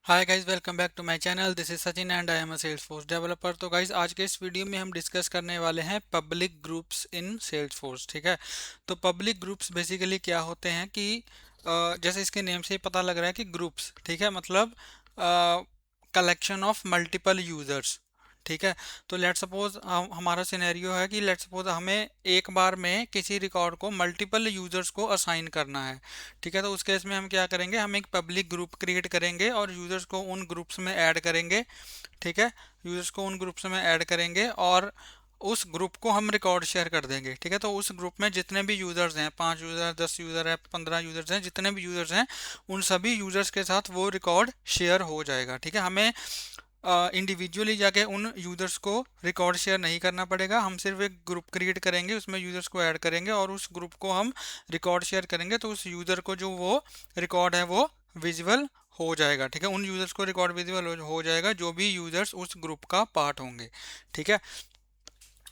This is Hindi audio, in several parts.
Hi guys, welcome back to my channel. This is Sachin and I am a Salesforce developer. तो गाइस, आज के इस वीडियो में हम डिस्कस करने वाले हैं पब्लिक ग्रुप्स इन सेल्सफोर्स। ठीक है। तो पब्लिक ग्रुप्स बेसिकली क्या होते हैं कि जैसे इसके नेम से ही पता लग रहा है कि ग्रुप्स, ठीक है, मतलब कलेक्शन ऑफ मल्टीपल यूजर्स। ठीक है। तो लेट सपोज हमारा सिनेरियो है कि लेट सपोज हमें एक बार में किसी रिकॉर्ड को मल्टीपल यूजर्स को असाइन करना है। ठीक है। तो उस केस में हम क्या करेंगे, हम एक पब्लिक ग्रुप क्रिएट करेंगे और यूजर्स को उन ग्रुप्स में ऐड करेंगे। ठीक है। यूजर्स को उन ग्रुप्स में ऐड करेंगे और उस ग्रुप को हम रिकॉर्ड शेयर कर देंगे। ठीक है। तो उस ग्रुप में जितने भी यूजर्स हैं, 5 यूजर, 10 यूजर है, 15 यूजर्स हैं, जितने भी यूजर्स हैं उन सभी यूजर्स के साथ वो रिकॉर्ड शेयर हो जाएगा। ठीक है। हमें इंडिविजुअली जाके उन यूजर्स को रिकॉर्ड शेयर नहीं करना पड़ेगा। हम सिर्फ एक ग्रुप क्रिएट करेंगे, उसमें यूजर्स को ऐड करेंगे और उस ग्रुप को हम रिकॉर्ड शेयर करेंगे। तो उस यूजर को जो वो रिकॉर्ड है वो विजिबल हो जाएगा। ठीक है। उन यूजर्स को रिकॉर्ड विजिबल हो जाएगा जो भी यूजर्स उस ग्रुप का पार्ट होंगे। ठीक है।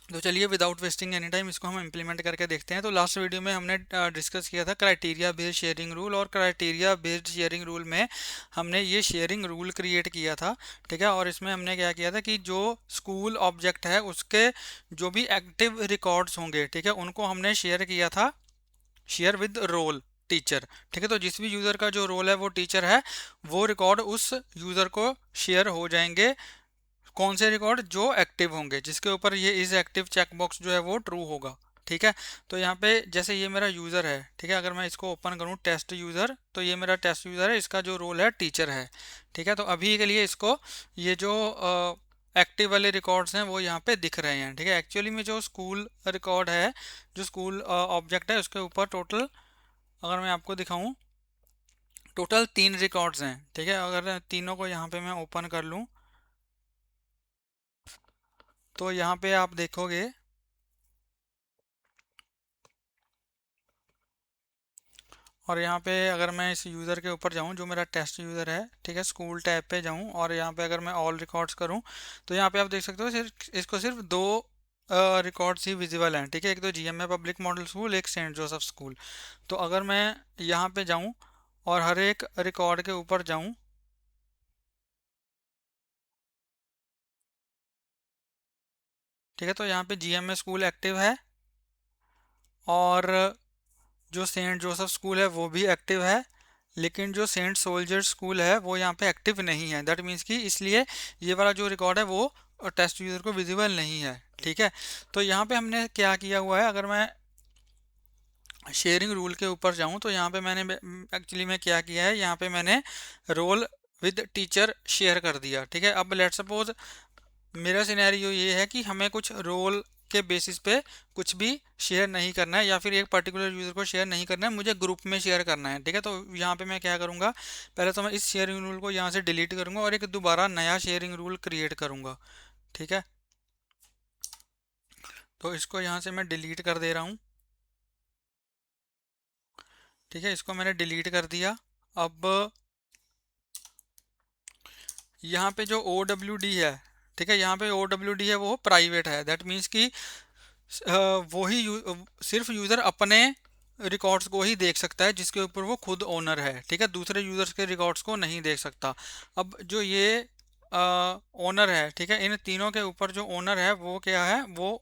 तो चलिए, विदाउट वेस्टिंग एनी टाइम इसको हम इम्प्लीमेंट करके देखते हैं। तो लास्ट वीडियो में हमने डिस्कस किया था क्राइटेरिया बेस्ड शेयरिंग रूल, और क्राइटेरिया बेस्ड शेयरिंग रूल में हमने ये शेयरिंग रूल क्रिएट किया था। ठीक है। और इसमें हमने क्या किया था कि जो स्कूल ऑब्जेक्ट है उसके जो भी एक्टिव रिकॉर्ड्स होंगे, ठीक है, उनको हमने शेयर किया था, शेयर विद रोल टीचर। ठीक है। तो जिस भी यूज़र का जो रोल है वो टीचर है, वो रिकॉर्ड उस यूज़र को शेयर हो जाएंगे। कौन से रिकॉर्ड? जो एक्टिव होंगे, जिसके ऊपर ये इज एक्टिव चेकबॉक्स जो है वो ट्रू होगा। ठीक है। तो यहाँ पे जैसे ये मेरा यूज़र है, ठीक है, अगर मैं इसको ओपन करूँ टेस्ट यूज़र, तो ये मेरा टेस्ट यूज़र है, इसका जो रोल है टीचर है। ठीक है। तो अभी के लिए इसको ये जो एक्टिव वाले रिकॉर्ड्स हैं वो यहाँ पे दिख रहे हैं। ठीक है। एक्चुअली में जो स्कूल रिकॉर्ड है, जो स्कूल ऑब्जेक्ट है, उसके ऊपर टोटल अगर मैं आपको दिखाऊं, टोटल 3 रिकॉर्ड्स हैं। ठीक है। अगर तीनों को यहाँ पे मैं ओपन कर लूँ तो यहाँ पे आप देखोगे, और यहाँ पे अगर मैं इस यूज़र के ऊपर जाऊँ जो मेरा टेस्ट यूज़र है, ठीक है, स्कूल टैब पे जाऊँ और यहाँ पे अगर मैं ऑल रिकॉर्ड्स करूँ, तो यहाँ पे आप देख सकते हो सिर्फ इसको सिर्फ दो रिकॉर्ड्स ही विजिबल हैं। ठीक है। एक तो जीएमए पब्लिक मॉडल स्कूल, एक सेंट जोसेफ स्कूल। तो अगर मैं यहाँ पे जाऊँ और हर एक रिकॉर्ड के ऊपर जाऊँ, ठीक है, तो यहाँ पे जीएमए स्कूल एक्टिव है और जो सेंट जोसेफ स्कूल है वो भी एक्टिव है, लेकिन जो सेंट सोल्जर स्कूल है वो यहाँ पे एक्टिव नहीं है। दैट मीन्स कि इसलिए ये वाला जो रिकॉर्ड है वो टेस्ट यूज़र को विजिबल नहीं है। ठीक है। तो यहाँ पे हमने क्या किया हुआ है, अगर मैं शेयरिंग रूल के ऊपर जाऊँ तो यहाँ पे मैंने एक्चुअली में क्या किया है, यहाँ पे मैंने रोल विद टीचर शेयर कर दिया। ठीक है। अब लेट सपोज मेरा सिनेरियो ये है कि हमें कुछ रोल के बेसिस पे कुछ भी शेयर नहीं करना है, या फिर एक पर्टिकुलर यूज़र को शेयर नहीं करना है, मुझे ग्रुप में शेयर करना है। ठीक है। तो यहाँ पे मैं क्या करूँगा, पहले तो मैं इस शेयरिंग रूल को यहाँ से डिलीट करूँगा और एक दोबारा नया शेयरिंग रूल क्रिएट करूँगा। ठीक है। तो इसको यहाँ से मैं डिलीट कर दे रहा हूँ। ठीक है। इसको मैंने डिलीट कर दिया। अब यहाँ पे जो ओ डब्ल्यू डी है, ठीक है, यहाँ पे ओ डब्ल्यू डी है वो प्राइवेट है। दैट मीन्स कि वो ही सिर्फ यूज़र अपने रिकॉर्ड्स को ही देख सकता है जिसके ऊपर वो खुद ओनर है। ठीक है। दूसरे यूज़र्स के रिकॉर्ड्स को नहीं देख सकता। अब जो ये ओनर है, ठीक है, इन तीनों के ऊपर जो ओनर है वो क्या है, वो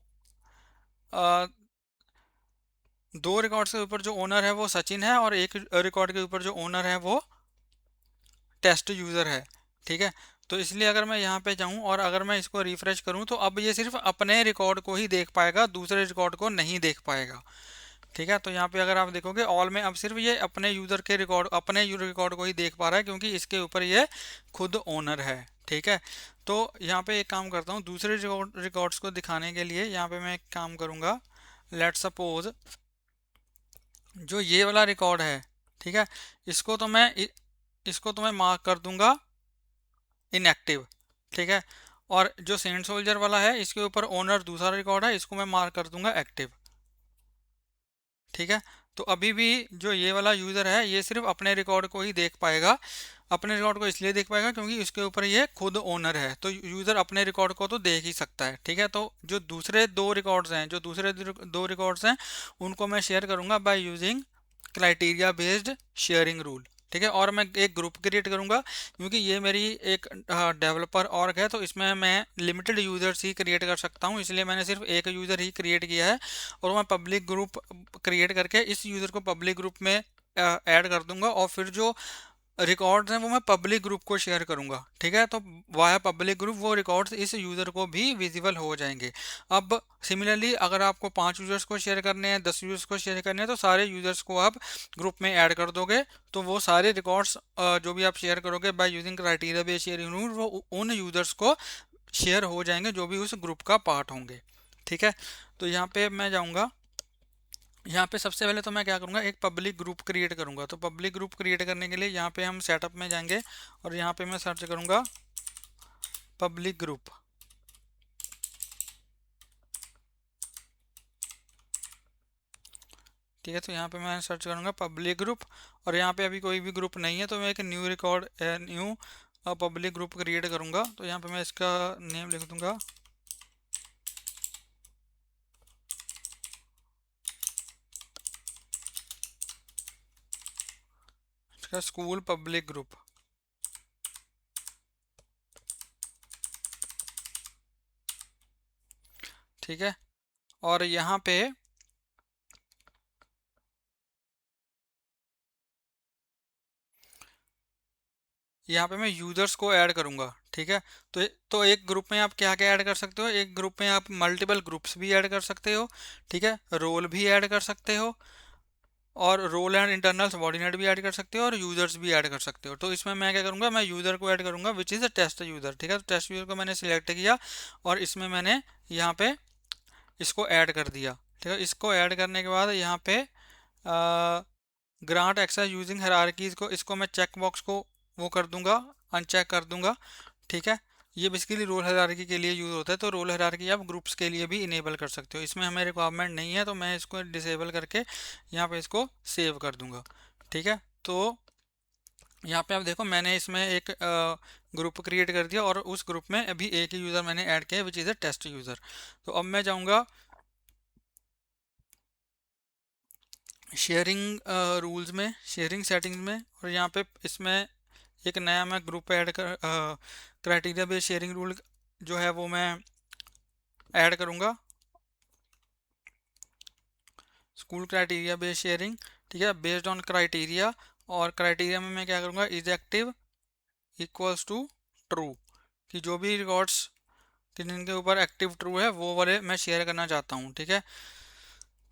अ, दो रिकॉर्ड्स के ऊपर जो ओनर है वो सचिन है और एक रिकॉर्ड के ऊपर जो ओनर है वो टेस्ट यूज़र है। ठीक है। तो इसलिए अगर मैं यहाँ पे जाऊँ और अगर मैं इसको रिफ्रेश करूँ तो अब ये सिर्फ अपने रिकॉर्ड को ही देख पाएगा, दूसरे रिकॉर्ड को नहीं देख पाएगा। ठीक है। तो यहाँ पे अगर आप देखोगे ऑल में अब सिर्फ ये अपने यूज़र के रिकॉर्ड, अपने यूज़र रिकॉर्ड को ही देख पा रहा है क्योंकि इसके ऊपर ये खुद ओनर है। ठीक है। तो यहाँ पे एक काम करता हूँ, दूसरे रिकॉर्ड्स को दिखाने के लिए यहाँ पे मैं एक काम करूँगा। लेट सपोज जो ये वाला रिकॉर्ड है, ठीक है, इसको तो मैं इसको तो मैं मार्क कर दूंगा इनएक्टिव। ठीक है। और जो सेंट सोल्जर वाला है इसके ऊपर ओनर दूसरा रिकॉर्ड है, इसको मैं मार्क कर दूंगा एक्टिव। ठीक है। तो अभी भी जो ये वाला यूज़र है ये सिर्फ अपने रिकॉर्ड को ही देख पाएगा। अपने रिकॉर्ड को इसलिए देख पाएगा क्योंकि इसके ऊपर ये खुद ओनर है, तो यूज़र अपने रिकॉर्ड को तो देख ही सकता है। ठीक है। तो जो दूसरे दो रिकॉर्ड्स हैं, जो दूसरे दो रिकॉर्ड्स हैं, उनको मैं शेयर करूंगा by using criteria based sharing rule. ठीक है। और मैं एक ग्रुप क्रिएट करूंगा क्योंकि ये मेरी एक डेवलपर ऑर्ग है, तो इसमें मैं लिमिटेड यूजर्स ही क्रिएट कर सकता हूँ, इसलिए मैंने सिर्फ एक यूज़र ही क्रिएट किया है। और मैं पब्लिक ग्रुप क्रिएट करके इस यूज़र को पब्लिक ग्रुप में ऐड कर दूंगा, और फिर जो रिकॉर्ड्स हैं वो मैं पब्लिक ग्रुप को शेयर करूंगा। ठीक है, तो वाया पब्लिक ग्रुप वो रिकॉर्ड्स इस यूज़र को भी विजिबल हो जाएंगे। अब सिमिलरली अगर आपको 5 यूज़र्स को शेयर करने हैं, 10 यूज़र्स को शेयर करने हैं, तो सारे यूज़र्स को आप ग्रुप में ऐड कर दोगे, तो वो सारे रिकॉर्ड्स जो भी आप शेयर करोगे by using criteria based sharing rule, वो उन यूज़र्स को शेयर हो जाएंगे जो भी उस ग्रुप का पार्ट होंगे। ठीक है, तो यहाँ पे मैं जाऊँगा, यहाँ पे सबसे पहले तो मैं क्या करूँगा, एक पब्लिक ग्रुप क्रिएट करूँगा। तो पब्लिक ग्रुप क्रिएट करने के लिए यहाँ पे हम सेटअप में जाएंगे और यहाँ पे मैं सर्च करूँगा पब्लिक ग्रुप। ठीक है, तो यहाँ पे मैं सर्च करूँगा पब्लिक ग्रुप, और यहाँ पे अभी कोई भी ग्रुप नहीं है, तो मैं एक न्यू पब्लिक ग्रुप क्रिएट करूँगा। तो यहाँ पे मैं इसका नेम लिख दूँगा इसका स्कूल पब्लिक ग्रुप। ठीक है, और यहाँ पे मैं यूजर्स को ऐड करूँगा। ठीक है, तो एक ग्रुप में आप क्या क्या ऐड कर सकते हो, एक ग्रुप में आप मल्टीपल ग्रुप्स भी ऐड कर सकते हो। ठीक है, रोल भी ऐड कर सकते हो, और रोल एंड इंटरनल सबऑर्डिनेट भी ऐड कर सकते हो, और यूजर्स भी ऐड कर सकते हो। तो इसमें मैं क्या करूँगा, मैं यूज़र को ऐड करूँगा which is a test user. ठीक है, तो टेस्ट यूज़र को मैंने सिलेक्ट किया और इसमें मैंने यहाँ पे इसको ऐड कर दिया। ठीक है, इसको ऐड करने के बाद यहाँ पे ग्रांट एक्सेस यूजिंग हायरार्कीज को, इसको मैं चेक बॉक्स को वो कर दूंगा, अनचेक कर दूंगा। ठीक है, ये बेसिकली रोल हायरार्की के लिए यूज़ होता है, तो रोल हायरार्की आप ग्रुप्स के लिए भी इनेबल कर सकते हो। इसमें हमें रिक्वायरमेंट नहीं है, तो मैं इसको डिसेबल करके यहाँ पे इसको सेव कर दूंगा। ठीक है, तो यहाँ पे आप देखो मैंने इसमें एक ग्रुप क्रिएट कर दिया, और उस ग्रुप में अभी एक ही यूज़र मैंने ऐड किया which is a test user. तो अब मैं जाऊँगा शेयरिंग रूल्स में, शेयरिंग सेटिंग्स में, और यहाँ पे इसमें एक नया मैं ग्रुप ऐड कर क्राइटेरिया बेस्ड शेयरिंग रूल जो है वो मैं ऐड करूँगा, स्कूल क्राइटेरिया बेस्ड शेयरिंग। ठीक है, बेस्ड ऑन क्राइटेरिया, और क्राइटेरिया में मैं क्या करूँगा, is active equals to true, कि जो भी रिकॉर्ड्स जिनके ऊपर एक्टिव ट्रू है वो वाले मैं शेयर करना चाहता हूँ। ठीक है,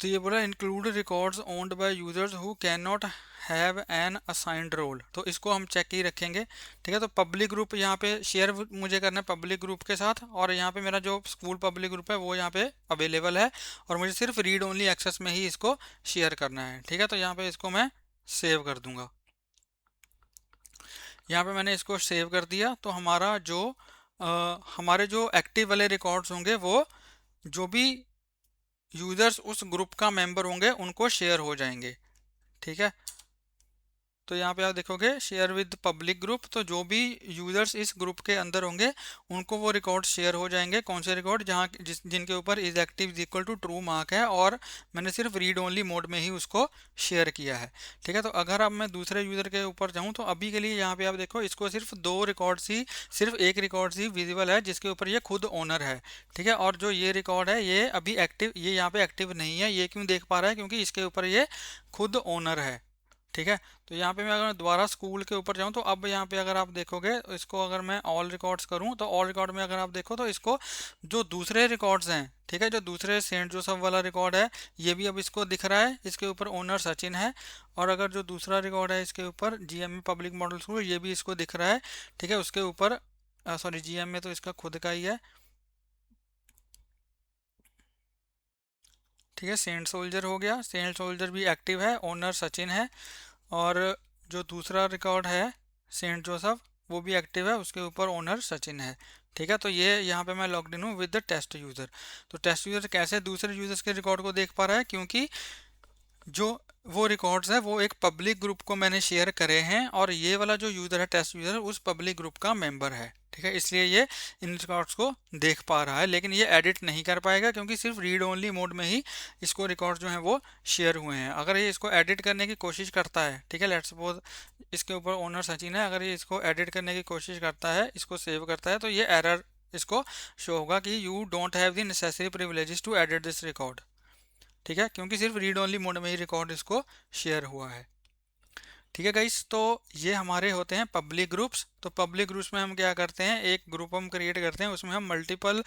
तो ये बोला include records owned by users who can not have an assigned role, तो इसको हम चेक ही रखेंगे। ठीक है, तो पब्लिक ग्रुप यहाँ पे शेयर मुझे करना है पब्लिक ग्रुप के साथ, और यहाँ पे मेरा जो स्कूल पब्लिक ग्रुप है वो यहाँ पे अवेलेबल है, और मुझे सिर्फ रीड ओनली एक्सेस में ही इसको शेयर करना है। ठीक है, तो यहाँ पे इसको मैं सेव कर दूंगा। यहाँ पे मैंने इसको सेव कर दिया, तो हमारे जो एक्टिव वाले रिकॉर्ड्स होंगे वो जो भी यूजर्स उस ग्रुप का मेंबर होंगे उनको शेयर हो जाएंगे। ठीक है, तो यहाँ पे आप देखोगे शेयर विद पब्लिक ग्रुप, तो जो भी यूजर्स इस ग्रुप के अंदर होंगे उनको वो रिकॉर्ड शेयर हो जाएंगे। कौन से रिकॉर्ड, जहाँ जिनके ऊपर is active is equal to true mark है, और मैंने सिर्फ रीड ओनली मोड में ही उसको शेयर किया है। ठीक है, तो अगर अब मैं दूसरे यूजर के ऊपर जाऊँ, तो अभी के लिए यहाँ पे आप देखो इसको सिर्फ सिर्फ एक रिकॉर्ड ही विजिबल है जिसके ऊपर ये खुद ओनर है। ठीक है, और जो ये रिकॉर्ड है ये अभी एक्टिव, ये यहाँ पे एक्टिव नहीं है। ये क्यों देख पा रहा है, क्योंकि इसके ऊपर ये खुद ओनर है। ठीक है, तो यहाँ पे मैं अगर दोबारा स्कूल के ऊपर जाऊँ, तो अब यहाँ पे अगर आप देखोगे तो इसको अगर मैं ऑल रिकॉर्ड्स करूँ, तो ऑल रिकॉर्ड में अगर आप देखो तो इसको जो दूसरे रिकॉर्ड्स हैं, ठीक है, जो दूसरे सेंट जोसेफ वाला रिकॉर्ड है ये भी अब इसको दिख रहा है, इसके ऊपर ओनर सचिन है। और अगर जो दूसरा रिकॉर्ड है इसके ऊपर जीएमए पब्लिक मॉडल स्कूल, ये भी इसको दिख रहा है। ठीक है, उसके ऊपर सॉरी जीएमए तो इसका खुद का ही है। ठीक है, सेंट सोल्जर हो गया, सेंट सोल्जर भी एक्टिव है, ओनर सचिन है। और जो दूसरा रिकॉर्ड है सेंट जोसेफ वो भी एक्टिव है, उसके ऊपर ओनर सचिन है। ठीक है, तो ये यहाँ पे मैं लॉग्ड इन हूँ विद द टेस्ट यूज़र। तो टेस्ट यूज़र कैसे दूसरे यूज़र्स के रिकॉर्ड को देख पा रहा है, क्योंकि जो वो रिकॉर्ड्स है वो एक पब्लिक ग्रुप को मैंने शेयर करे हैं, और ये वाला जो यूज़र है टेस्ट यूज़र उस पब्लिक ग्रुप का मेंबर है। ठीक है, इसलिए ये इन रिकॉर्ड्स को देख पा रहा है, लेकिन ये एडिट नहीं कर पाएगा क्योंकि सिर्फ रीड ओनली मोड में ही इसको रिकॉर्ड जो है वो शेयर हुए हैं। अगर ये इसको एडिट करने की कोशिश करता है, ठीक है, लेट्स सपोज इसके ऊपर ओनर सचिन है, अगर ये इसको एडिट करने की कोशिश करता है, इसको सेव करता है, तो ये एरर इसको शो होगा कि you don't have the necessary privileges to edit this record. ठीक है, क्योंकि सिर्फ रीड ओनली मोड में ही रिकॉर्ड इसको शेयर हुआ है। ठीक है गाइस, तो ये हमारे होते हैं पब्लिक ग्रुप्स। तो पब्लिक ग्रुप्स में हम क्या करते हैं, एक ग्रुप हम क्रिएट करते हैं, उसमें हम मल्टीपल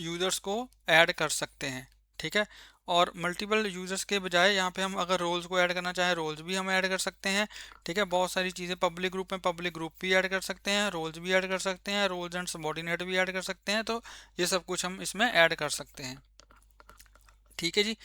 यूजर्स को ऐड कर सकते हैं। ठीक है, और मल्टीपल यूजर्स के बजाय यहाँ पे हम अगर रोल्स को ऐड करना चाहें, रोल्स भी हम ऐड कर सकते हैं। ठीक है, बहुत सारी चीज़ें पब्लिक ग्रुप में, पब्लिक ग्रुप भी ऐड कर सकते हैं, रोल्स भी ऐड कर सकते हैं, रोल्स एंड सबऑर्डिनेट भी ऐड कर सकते हैं। तो ये सब कुछ हम इसमें ऐड कर सकते हैं। ठीक है जी,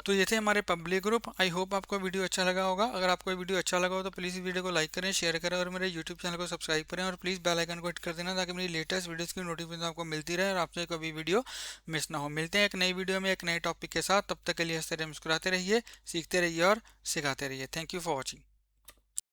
तो ये थे हमारे पब्लिक ग्रुप। आई होप आपको वीडियो अच्छा लगा होगा। अगर आपको ये वीडियो अच्छा लगा हो तो प्लीज़ इस वीडियो को लाइक करें, शेयर करें और मेरे यूट्यूब चैनल को सब्सक्राइब करें, और प्लीज़ बेल आइकन को हिट कर देना ताकि मेरी लेटेस्ट वीडियोस की नोटिफिकेशन आपको मिलती रहे और आपसे कभी वीडियो मिस ना हो। मिलते हैं एक नई वीडियो में एक नए टॉपिक के साथ, तब तक के लिए हंसते रहिए, मुस्कुराते रहिए, सीखते रहिए और सिखाते रहिए। Thank you for watching.